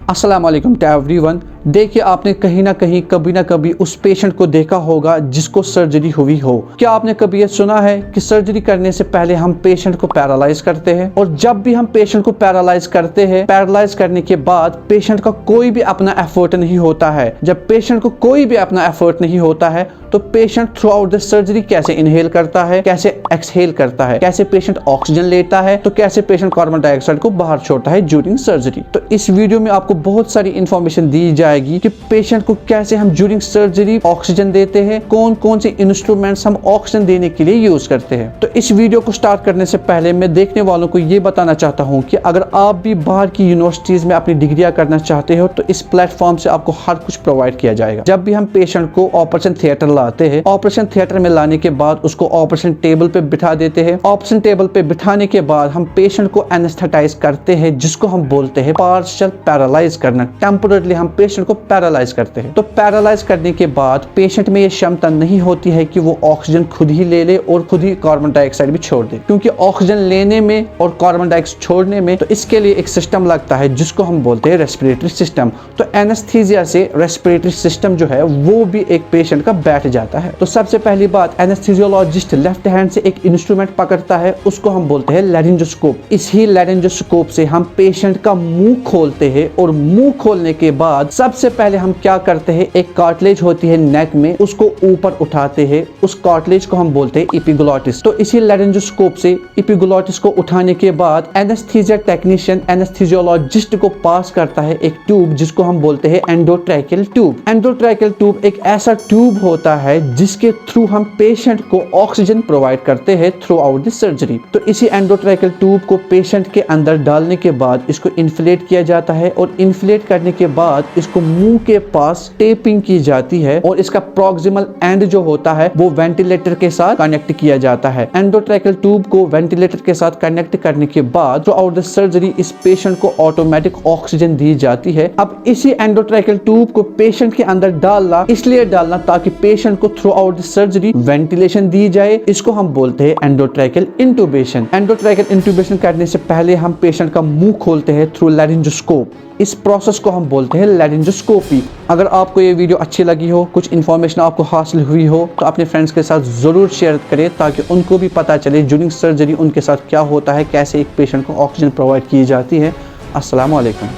अस्सलाम वालेकुम to everyone. देखिए, आपने कहीं ना कभी उस पेशेंट को देखा होगा जिसको सर्जरी हुई हो। क्या आपने कभी ये सुना है कि सर्जरी करने से पहले हम पेशेंट को पैरालाइज करते हैं, और जब भी हम पेशेंट को पैरालाइज करते हैं, पैरालाइज करने के बाद पेशेंट का कोई भी अपना एफर्ट नहीं होता है। जब पेशेंट को कोई भी अपना एफर्ट नहीं होता है तो patient through out the surgery कैसे इनहेल करता है, कैसे एक्सहेल करता है, कैसे पेशेंट ऑक्सीजन लेता है, तो कैसे पेशेंट कार्बन डाइऑक्साइड को बाहर छोड़ता है ड्यूरिंग सर्जरी। तो इस वीडियो में आपको बहुत सारी इंफॉर्मेशन दी जाएगी कि पेशेंट को कैसे हम ड्यूरिंग सर्जरी ऑक्सीजन देते हैं, कौन कौन से इंस्ट्रूमेंट्स हम ऑक्सीजन देने के लिए यूज करते हैं। तो इस वीडियो को स्टार्ट करने से पहले मैं देखने वालों को ये बताना चाहता हूँ कि अगर आप भी बाहर की यूनिवर्सिटीज में अपनी डिग्रियां करना चाहते हो तो इस प्लेटफॉर्म से आपको हर कुछ प्रोवाइड किया जाएगा। जब भी हम पेशेंट को ऑपरेशन थिएटर लाते हैं, ऑपरेशन थिएटर में लाने के बाद उसको ऑपरेशन टेबल पे बिठा देते हैं। ऑपरेशन टेबल पे बिठाने के बाद हम पेशेंट को एनेस्थेटाइज करते हैं, जिसको हम बोलते हैं पार्शियल पैरालाइज करना। टेम्पोररी हम पेशेंट को पैरालाइज करते हैं। तो पैरालाइज करने के बाद पेशेंट में ये क्षमता नहीं होती है कि वो ऑक्सीजन खुद ही ले ले और खुद ही कार्बन डाइऑक्साइड भी छोड़ दे, क्योंकि ऑक्सीजन लेने में और कार्बन डाइऑक्साइड छोड़ने में तो इसके लिए एक सिस्टम लगता है जिसको हम बोलते हैं रेस्पिरेटरी सिस्टम। तो एनेस्थीसिया से रेस्पिरेटरी सिस्टम जो है वो भी एक पेशेंट का बैठ जाता है। तो सबसे पहली बात, एनेस्थीसियोलॉजिस्ट लेफ्ट हैंड से एक इंस्ट्रूमेंट पकड़ता है, उसको हम बोलते हैं लैरिंजोस्कोप। इसी लैरिंजोस्कोप से हम पेशेंट का मुंह खोलते हैं, और मुंह खोलने के बाद सबसे पहले हम क्या करते हैं, एक कार्टिलेज होती है नेक में, उसको ऊपर उठाते हैं। उस कार्टिलेज को हम बोलते हैं एपिग्लॉटिस। तो इसी लैरिंजोस्कोप से एपिग्लॉटिस को उठाने के बाद एनेस्थीसिया टेक्नीशियन एनेस्थीसियोलॉजिस्ट को पास करता है एक ट्यूब, जिसको हम बोलते हैं एंडोट्रैकियल ट्यूब। एंडोट्रैकियल ट्यूब एक ऐसा ट्यूब होता है जिसके थ्रू हम पेशेंट को ऑक्सीजन प्रोवाइड करते हैं थ्रू आउट द सर्जरी। तो इसी एंडोट्रैकियल ट्यूब को पेशेंट के अंदर डालने के बाद इसको इन्फ्लेट किया जाता है, और इन्फ्लेट करने के बाद इसको मुंह के पास टेपिंग की जाती है, और इसका प्रॉक्सिमल एंड जो होता है वो वेंटिलेटर के साथ कनेक्ट किया जाता है। एंडोट्रैकियल ट्यूब को वेंटिलेटर के साथ कनेक्ट करने के बाद थ्रू आउट द सर्जरी इस पेशेंट को ऑटोमेटिक ऑक्सीजन दी जाती है। अब इसी एंडोट्रैकियल ट्यूब को पेशेंट के अंदर डालना इसलिए डालना ताकि पेशेंट को throughout the surgery ventilation दी जाए। इसको हम बोलते हैं एंडोट्रैकियल इंट्यूबेशन। एंडोट्रैकियल इंट्यूबेशन करने से पहले हम पेशेंट का मुंह खोलते हैं थ्रू लैरिंजोस्कोप। इस प्रोसेस को हम बोलते हैं लैरिंजोस्कोपी। अगर आपको ये वीडियो अच्छी लगी हो, कुछ इन्फॉर्मेशन आपको हासिल हुई हो, तो अपने फ्रेंड्स के साथ ज़रूर शेयर करें ताकि उनको भी पता चले ड्यूरिंग सर्जरी उनके साथ क्या होता है, कैसे एक पेशेंट को ऑक्सीजन प्रोवाइड की जाती है। अस्सलाम वालेकुम।